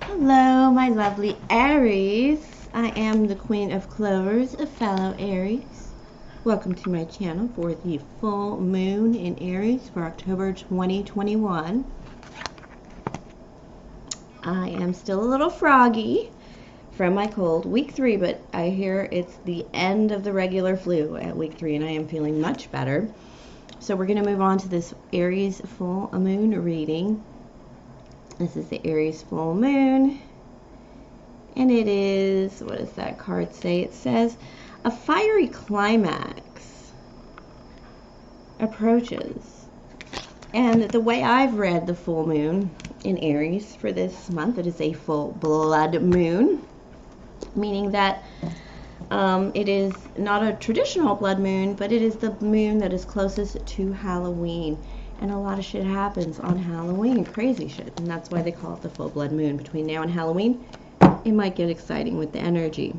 Hello, my lovely Aries. I am the Queen of Clovers, a fellow Aries. Welcome to my channel for the full moon in Aries for October 2021. I am still a little froggy from my cold. Week 3, but I hear it's the end of the regular flu at week 3, and I am feeling much better. So we're going to move on to this Aries full moon reading. This is the Aries full moon, and it is, what does that card say? It says, a fiery climax approaches. And the way I've read the full moon in Aries for this month, it is a full blood moon, meaning that it is not a traditional blood moon, but it is the moon that is closest to Halloween. And a lot of shit happens on Halloween, crazy shit, and that's why they call it the full blood moon. Between now and Halloween, it might get exciting with the energy.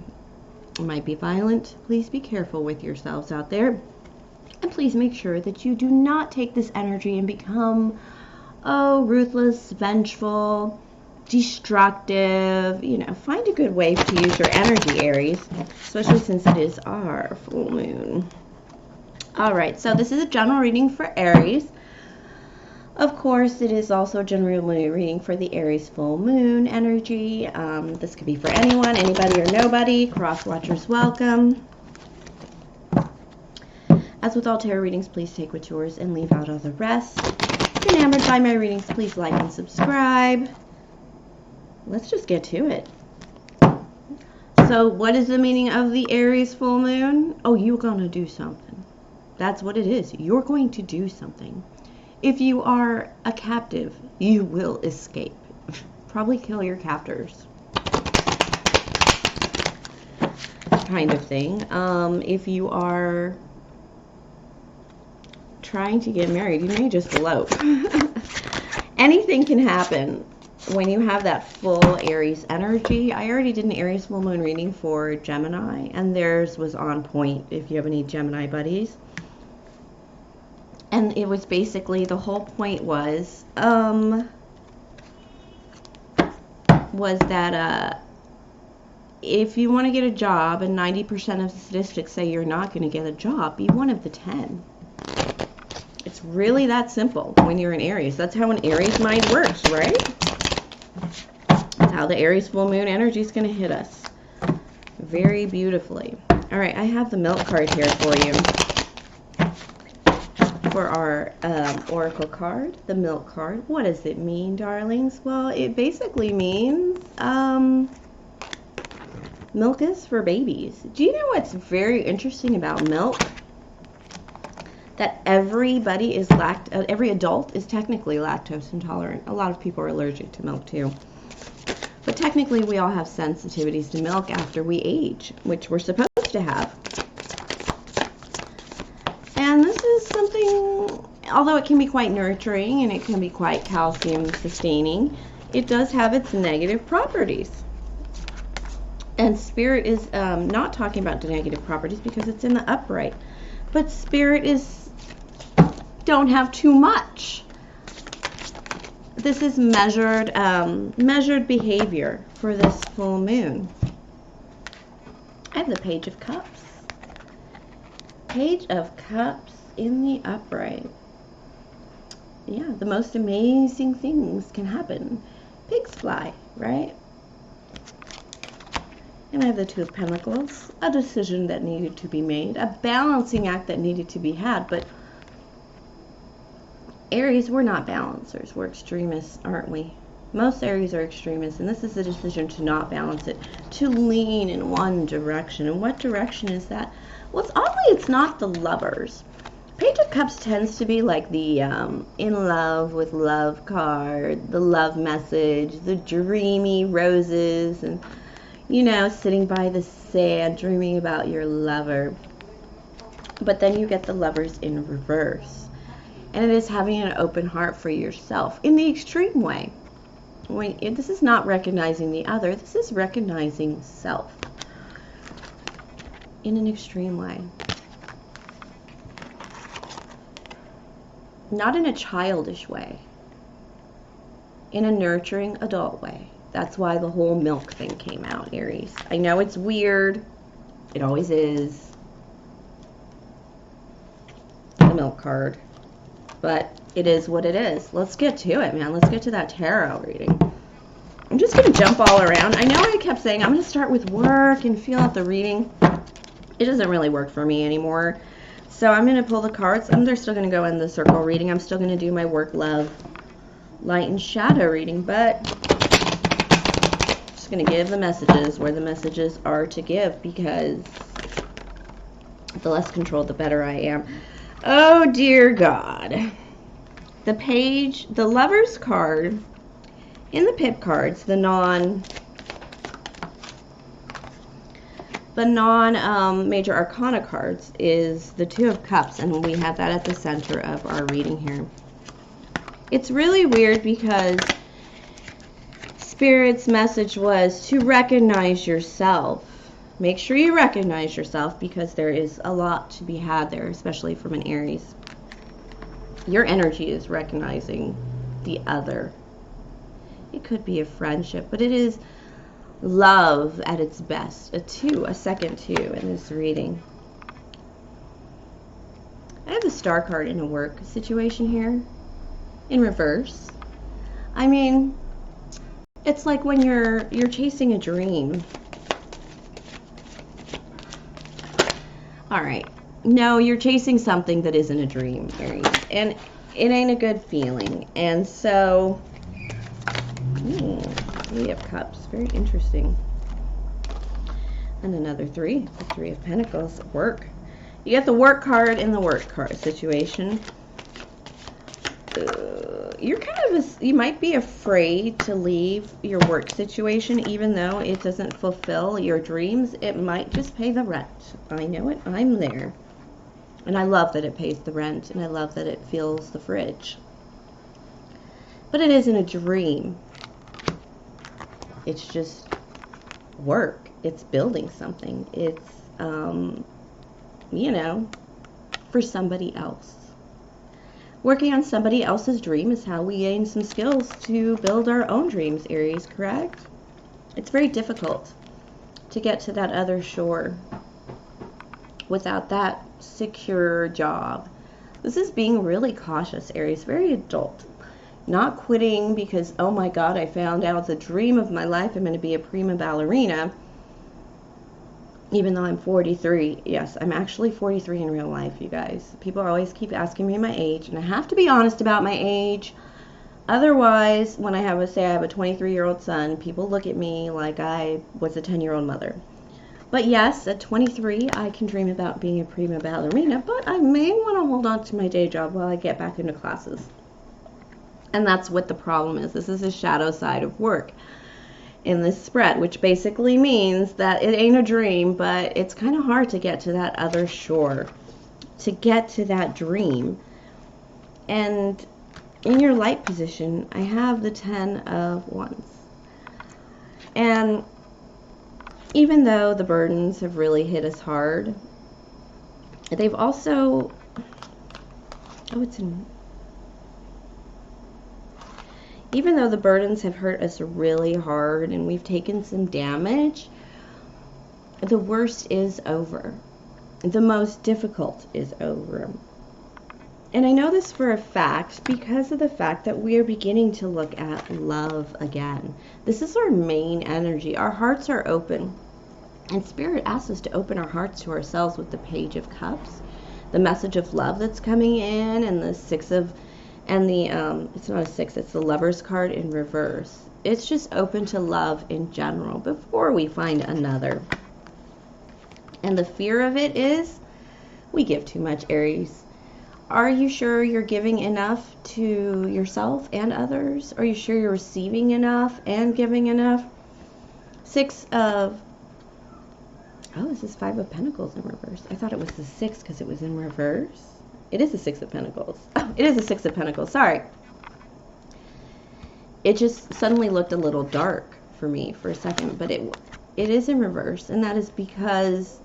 It might be violent. Please be careful with yourselves out there, and please make sure that you do not take this energy and become, ruthless, vengeful, destructive. Find a good way to use your energy, Aries, especially since it is our full moon. All right, so this is a general reading for Aries. Of course, it is also a general reading for the Aries full moon energy. This could be for anyone, anybody or nobody. Cross watchers welcome. As with all tarot readings, please take what's yours and leave out all the rest. If you're enamored by my readings, please like and subscribe. Let's just get to it. So what is the meaning of the Aries full moon? Oh, you're going to do something. That's what it is. You're going to do something. If you are a captive, you will escape. Probably kill your captors. Kind of thing. If you are trying to get married, you may just elope. Anything can happen when you have that full Aries energy. I already did an Aries full moon reading for Gemini, and theirs was on point if you have any Gemini buddies. And it was basically, the whole point was that if you want to get a job and 90% of the statistics say you're not going to get a job, be one of the 10. It's really that simple when you're in Aries. That's how an Aries mind works, right? That's how the Aries full moon energy is going to hit us very beautifully. All right, I have the milk card here for you. For our oracle card, the milk card. What does it mean, darlings? Well, it basically means milk is for babies. Do you know what's very interesting about milk? That every adult is technically lactose intolerant. A lot of people are allergic to milk too. But technically we all have sensitivities to milk after we age, which we're supposed to have. And this is something, although it can be quite nurturing and it can be quite calcium sustaining, it does have its negative properties. And Spirit is not talking about the negative properties because it's in the upright. But Spirit is, don't have too much. This is measured behavior for this full moon. I have the Page of Cups. Page of Cups in the upright. Yeah, the most amazing things can happen. Pigs fly, right? And I have the Two of Pentacles. A decision that needed to be made. A balancing act that needed to be had. But Aries, we're not balancers. We're extremists, aren't we? Most Aries are extremists, and this is a decision to not balance it. To lean in one direction. And what direction is that? Well, it's not the Lovers. Page of Cups tends to be like the in love with love card, the love message, the dreamy roses, and, sitting by the sand, dreaming about your lover. But then you get the Lovers in reverse. And it is having an open heart for yourself in the extreme way. This is not recognizing the other, this is recognizing self. In an extreme way. Not in a childish way. In a nurturing adult way. That's why the whole milk thing came out, Aries. I know it's weird. It always is. The milk card. But it is what it is. Let's get to it, man. Let's get to that tarot reading. I'm just going to jump all around. I know I kept saying I'm going to start with work and feel out the reading. It doesn't really work for me anymore. So I'm going to pull the cards. They're still going to go in the circle reading. I'm still going to do my work, love, light, and shadow reading. But I'm just going to give the messages where the messages are to give, because the less controlled, the better I am. Oh, dear God. The page, the Lovers card in the pip cards, the non major arcana cards, is the Two of Cups, and we have that at the center of our reading here. It's really weird because Spirit's message was to recognize yourself. Make sure you recognize yourself, because there is a lot to be had there, especially from an Aries. Your energy is recognizing the other. It could be a friendship, but it is love at its best. A second two in this reading. I have the Star card in a work situation here, in reverse. I mean, it's like when you're chasing a dream. All right. No, you're chasing something that isn't a dream, Aries, and it ain't a good feeling. And so, Three of Cups, very interesting. And another three, the Three of Pentacles, work. You get the work card in the work card situation. You're kind of you might be afraid to leave your work situation, even though it doesn't fulfill your dreams. It might just pay the rent. I know it. I'm there. And I love that it pays the rent, and I love that it fills the fridge. But it isn't a dream. It's just work. It's building something. It's, you know, for somebody else. Working on somebody else's dream is how we gain some skills to build our own dreams, Aries, correct? It's very difficult to get to that other shore without that secure job. This is being really cautious, Aries, very adult. Not quitting because, oh my God, I found out the dream of my life, I'm going to be a prima ballerina. Even though I'm 43, yes, I'm actually 43 in real life, you guys. People always keep asking me my age, and I have to be honest about my age. Otherwise, when I have a 23-year-old son, people look at me like I was a 10-year-old mother. But yes, at 23, I can dream about being a prima ballerina, but I may want to hold on to my day job while I get back into classes. And that's what the problem is. This is the shadow side of work in this spread, which basically means that it ain't a dream, but it's kind of hard to get to that other shore, to get to that dream. And in your light position, I have the 10 of Wands. And even though the burdens have really hit us hard, they've also, even though the burdens have hurt us really hard and we've taken some damage, the worst is over. The most difficult is over. And I know this for a fact because of the fact that we are beginning to look at love again. This is our main energy. Our hearts are open. And Spirit asks us to open our hearts to ourselves with the Page of Cups, the message of love that's coming in, and the Six of, and the, it's not a six, it's the Lovers card in reverse. It's just open to love in general before we find another. And the fear of it is we give too much, Aries. Are you sure you're giving enough to yourself and others? Are you sure you're receiving enough and giving enough? This is Five of Pentacles in reverse. I thought it was the six because it was in reverse. It is the Six of Pentacles. Oh, it is the Six of Pentacles. Sorry. It just suddenly looked a little dark for me for a second, but it is in reverse, and that is because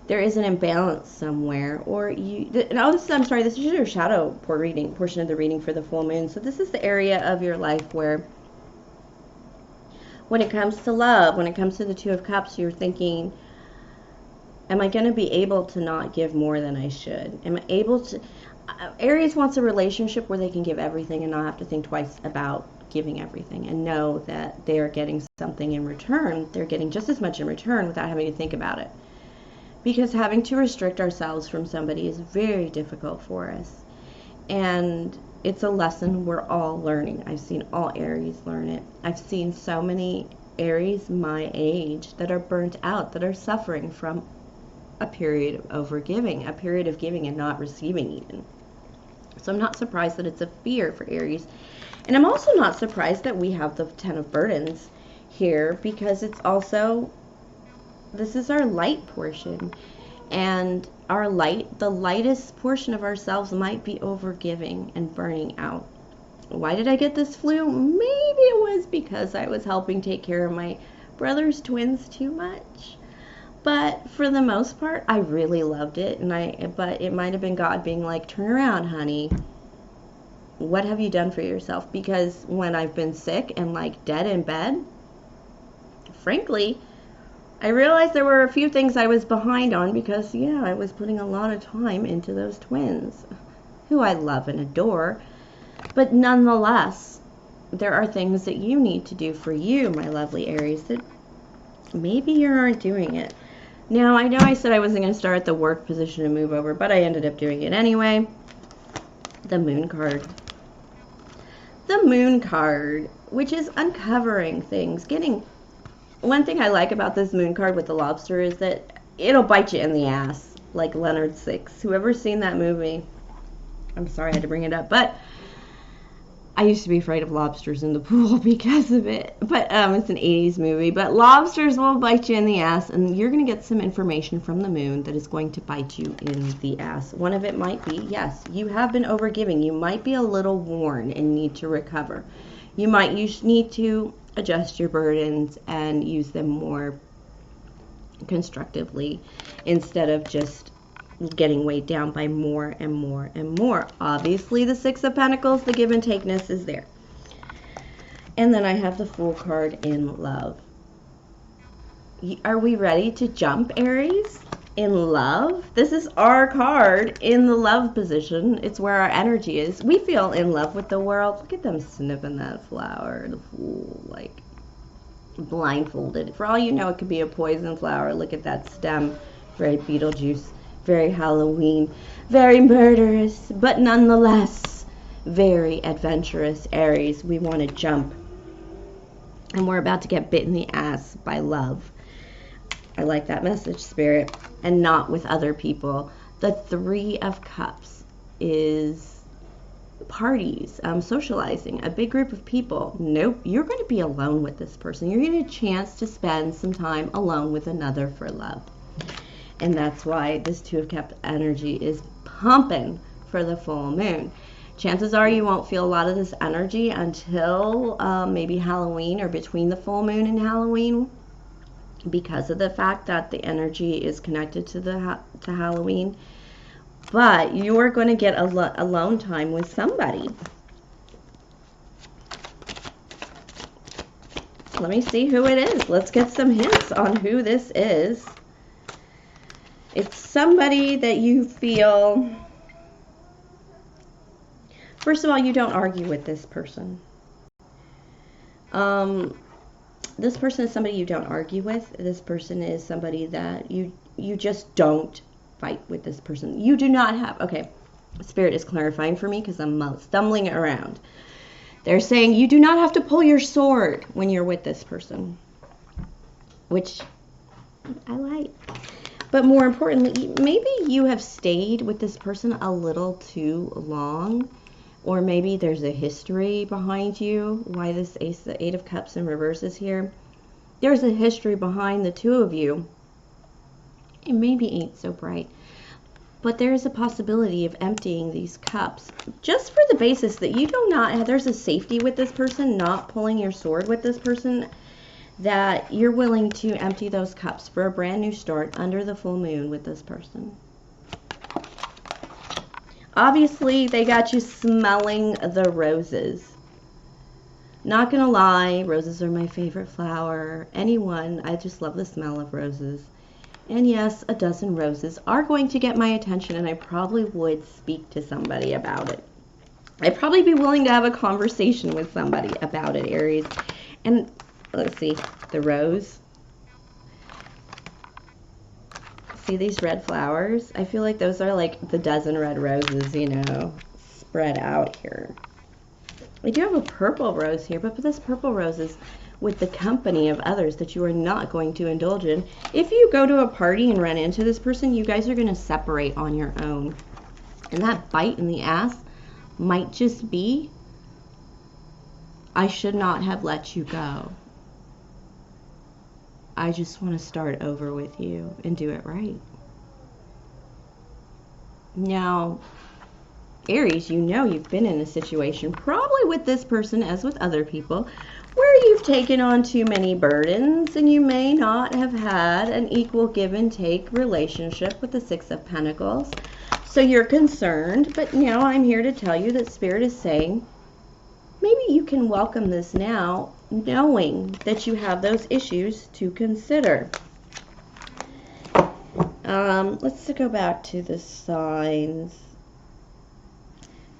there is an imbalance somewhere, or I'm sorry, this is your shadow portion of the reading for the full moon. So this is the area of your life where When it comes to love, when it comes to the Two of Cups, you're thinking, am I going to be able to not give more than I should? Am I able to... Aries wants a relationship where they can give everything and not have to think twice about giving everything, and know that they are getting something in return. They're getting just as much in return without having to think about it. Because having to restrict ourselves from somebody is very difficult for us. And it's a lesson we're all learning. I've seen all Aries learn it. I've seen so many Aries my age that are burnt out, that are suffering from a period of overgiving, a period of giving and not receiving even. So I'm not surprised that it's a fear for Aries. And I'm also not surprised that we have the Ten of Burdens here, because it's also, this is our light portion. And our light, the lightest portion of ourselves might be overgiving and burning out. Why did I get this flu? Maybe it was because I was helping take care of my brother's twins too much. But for the most part, I really loved it. But it might have been God being like, turn around, honey. What have you done for yourself? Because when I've been sick and like dead in bed, frankly, I realized there were a few things I was behind on because, yeah, I was putting a lot of time into those twins, who I love and adore. But nonetheless, there are things that you need to do for you, my lovely Aries, that maybe you aren't doing it. Now, I know I said I wasn't going to start at the work position and move over, but I ended up doing it anyway. The Moon card. The Moon card, which is uncovering things, getting... One thing I like about this Moon card with the lobster is that it'll bite you in the ass, like Leonard Six. Whoever's seen that movie, I'm sorry I had to bring it up, but I used to be afraid of lobsters in the pool because of it. But it's an 80s movie. But lobsters will bite you in the ass, and you're going to get some information from the moon that is going to bite you in the ass. One of it might be, yes, you have been overgiving. You might be a little worn and need to recover. You need to adjust your burdens and use them more constructively instead of just getting weighed down by more and more and more. Obviously, the Six of Pentacles, the give and takeness is there. And then I have the Fool card in love. Are we ready to jump, Aries? In love? This is our card in the love position. It's where our energy is. We feel in love with the world. Look at them sniffing that flower. The Fool, like, blindfolded. For all you know, it could be a poison flower. Look at that stem. Very Beetlejuice. Very Halloween, very murderous, but nonetheless very adventurous. Aries, we want to jump, and we're about to get bit in the ass by love. I like that message, Spirit, and not with other people. The Three of Cups is parties, socializing, a big group of people. Nope, you're going to be alone with this person. You're going to get a chance to spend some time alone with another for love. And that's why this Two of Cups energy is pumping for the full moon. Chances are you won't feel a lot of this energy until maybe Halloween or between the full moon and Halloween, because of the fact that the energy is connected to Halloween. But you are going to get alone time with somebody. Let me see who it is. Let's get some hints on who this is. It's somebody that you feel, first of all, you don't argue with this person. This person is somebody you don't argue with. This person is somebody that you just don't fight with this person. You do not have, okay, Spirit is clarifying for me because I'm stumbling around. They're saying you do not have to pull your sword when you're with this person, which I like. But more importantly, maybe you have stayed with this person a little too long, or maybe there's a history behind you. Why this the Eight of Cups in reverse is here. There's a history behind the two of you. It maybe ain't so bright, but there is a possibility of emptying these cups just for the basis that you do not have, there's a safety with this person, not pulling your sword with this person, that you're willing to empty those cups for a brand new start under the full moon with this person. Obviously, they got you smelling the roses. Not gonna lie, roses are my favorite flower. Anyone, I just love the smell of roses. And yes, a dozen roses are going to get my attention, and I probably would speak to somebody about it. I'd probably be willing to have a conversation with somebody about it, Aries. And let's see, the rose. See these red flowers? I feel like those are like the dozen red roses, you know, spread out here. We do have a purple rose here, but this purple rose is with the company of others that you are not going to indulge in. If you go to a party and run into this person, you guys are going to separate on your own. And that bite in the ass might just be, I should not have let you go. I just want to start over with you and do it right. Now, Aries, you know you've been in a situation, probably with this person as with other people, where you've taken on too many burdens and you may not have had an equal give and take relationship with the Six of Pentacles. So you're concerned, but now I'm here to tell you that Spirit is saying, maybe you can welcome this now, knowing that you have those issues to consider. Let's go back to the signs.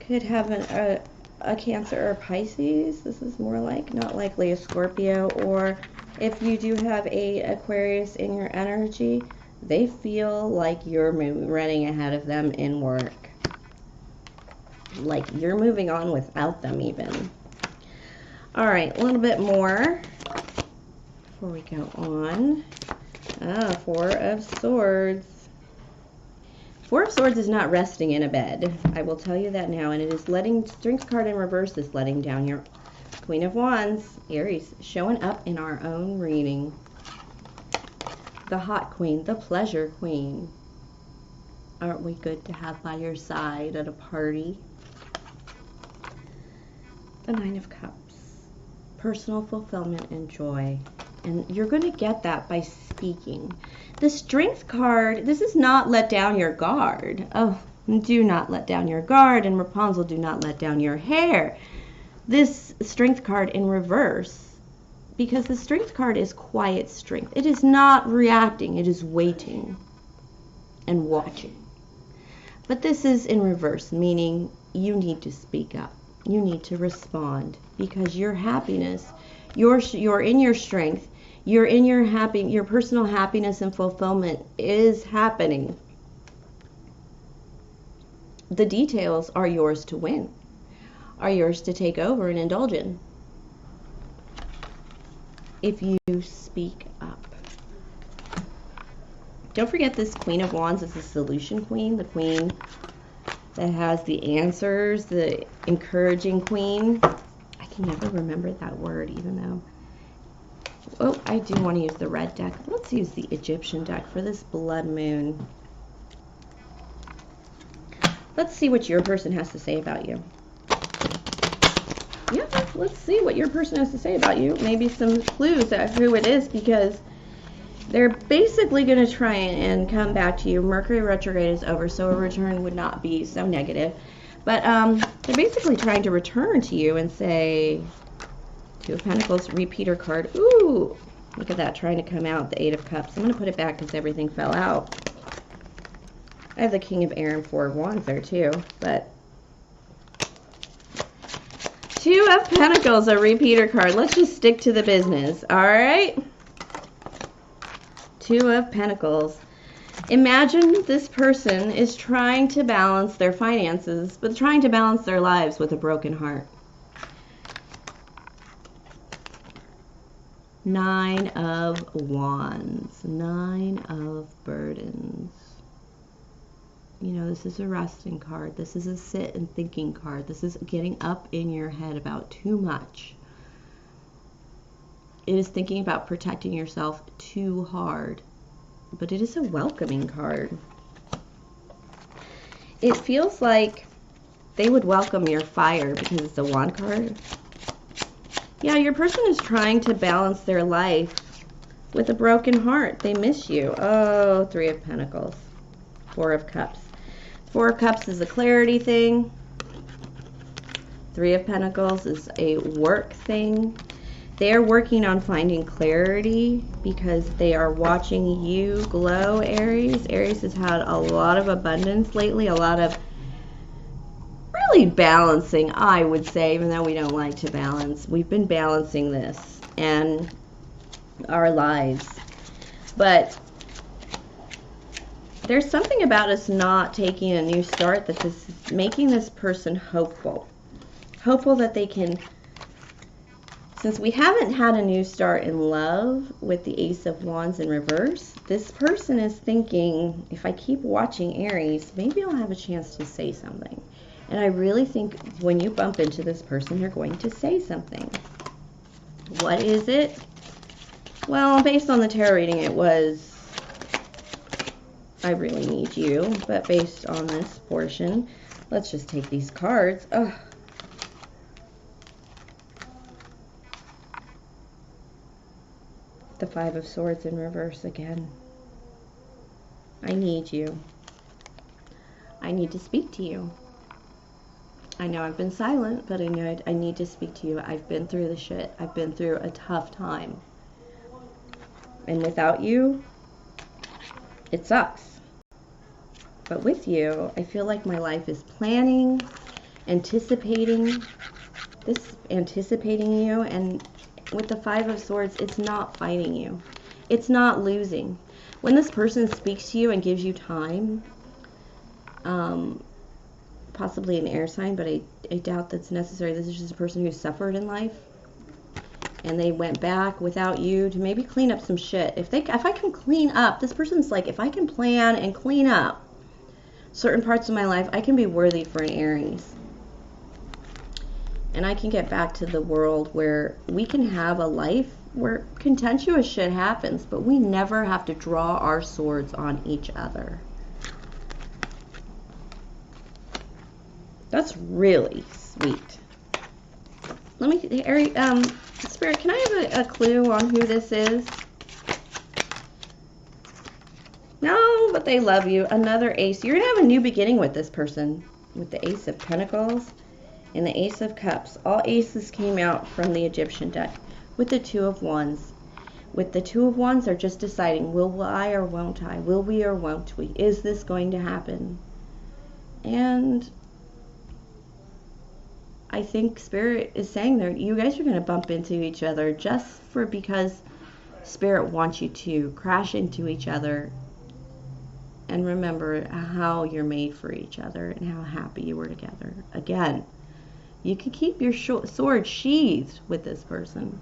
Could have a Cancer or Pisces. This is more like, not likely a Scorpio. Or if you do have a Aquarius in your energy, they feel like you're running ahead of them in work. Like you're moving on without them even. All right, a little bit more before we go on. Four of Swords. Four of Swords is not resting in a bed. I will tell you that now. And it is letting, Strength card in reverse is letting down your Queen of Wands. Aries, showing up in our own reading. The Hot Queen, the Pleasure Queen. Aren't we good to have by your side at a party? The Nine of Cups. Personal fulfillment and joy. And you're going to get that by speaking. The Strength card, this is not let down your guard. Oh, do not let down your guard. And Rapunzel, do not let down your hair. This Strength card in reverse, because the Strength card is quiet strength. It is not reacting. It is waiting and watching. But this is in reverse, meaning you need to speak up. You need to respond, because your happiness, you're in your strength. You're in your personal happiness and fulfillment is happening. The details are yours to win, are yours to take over and indulge in, if you speak up. Don't forget, this Queen of Wands is the solution queen, the queen that has the answers, the encouraging queen. I can never remember that word, even though, oh, I do want to use the red deck. Let's use the Egyptian deck for this blood moon. Let's see what your person has to say about you. Yeah, let's see what your person has to say about you. Maybe some clues of who it is, because they're basically going to try and come back to you. Mercury retrograde is over, so a return would not be so negative. But they're basically trying to return to you and say, Two of Pentacles, repeater card. Ooh, look at that, trying to come out, the Eight of Cups. I'm going to put it back because everything fell out. I have the King of Air and Four of Wands there too, but Two of Pentacles, a repeater card. Let's just stick to the business, all right? Two of Pentacles. Imagine this person is trying to balance their finances, but trying to balance their lives with a broken heart. Nine of Wands. Nine of Burdens. You know, this is a resting card. This is a sit and thinking card. This is getting up in your head about too much. It is thinking about protecting yourself too hard. But it is a welcoming card. It feels like they would welcome your fire because it's a wand card. Yeah, your person is trying to balance their life with a broken heart. They miss you. Oh, Three of Pentacles. Four of Cups. Four of Cups is a clarity thing. Three of Pentacles is a work thing. They're working on finding clarity because they are watching you glow, Aries. Aries has had a lot of abundance lately, a lot of really balancing, I would say, even though we don't like to balance. We've been balancing this and our lives. But there's something about us not taking a new start that is making this person hopeful. Hopeful that they can, since we haven't had a new start in love with the Ace of Wands in reverse, this person is thinking, if I keep watching Aries, maybe I'll have a chance to say something. And I really think when you bump into this person, you're going to say something. What is it? Well, based on the tarot reading, it was, I really need you. But based on this portion, let's just take these cards. Ugh. The Five of Swords in reverse again. I need you. I need to speak to you. I know I've been silent, but I know I need to speak to you. I've been through the shit. I've been through a tough time. And without you, it sucks. But with you, I feel like my life is planning, anticipating you. And with the Five of Swords, it's not fighting you. It's not losing. When this person speaks to you and gives you time, possibly an air sign, but I doubt that's necessary. This is just a person who suffered in life, and they went back without you to maybe clean up some shit. If I can clean up, this person's like, if I can plan and clean up certain parts of my life, I can be worthy for an Aries. And I can get back to the world where we can have a life where contentious shit happens, but we never have to draw our swords on each other. That's really sweet. Let me, Aries, Spirit, can I have a clue on who this is? No, but they love you. Another ace. You're going to have a new beginning with this person. With the Ace of Pentacles and the Ace of Cups. All aces came out from the Egyptian deck. With the Two of Wands. With the Two of Wands, they're just deciding, will I or won't I? Will we or won't we? Is this going to happen? And I think Spirit is saying there, you guys are going to bump into each other just because Spirit wants you to crash into each other and remember how you're made for each other and how happy you were together. Again, you can keep your sword sheathed with this person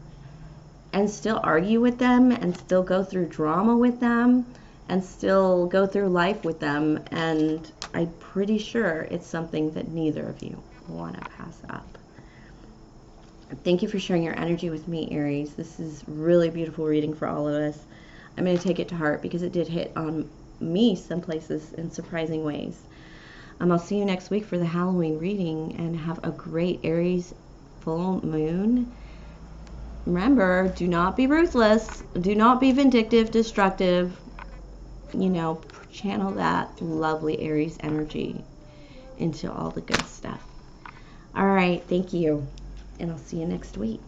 and still argue with them and still go through drama with them and still go through life with them, and I'm pretty sure it's something that neither of you want to pass up. Thank you for sharing your energy with me, Aries. This is really beautiful reading for all of us. I'm going to take it to heart because it did hit on me some places in surprising ways. I'll see you next week for the Halloween reading, and have a great Aries full moon. Remember, do not be ruthless. Do not be vindictive, destructive. You know, channel that lovely Aries energy into all the good stuff. All right, thank you, and I'll see you next week.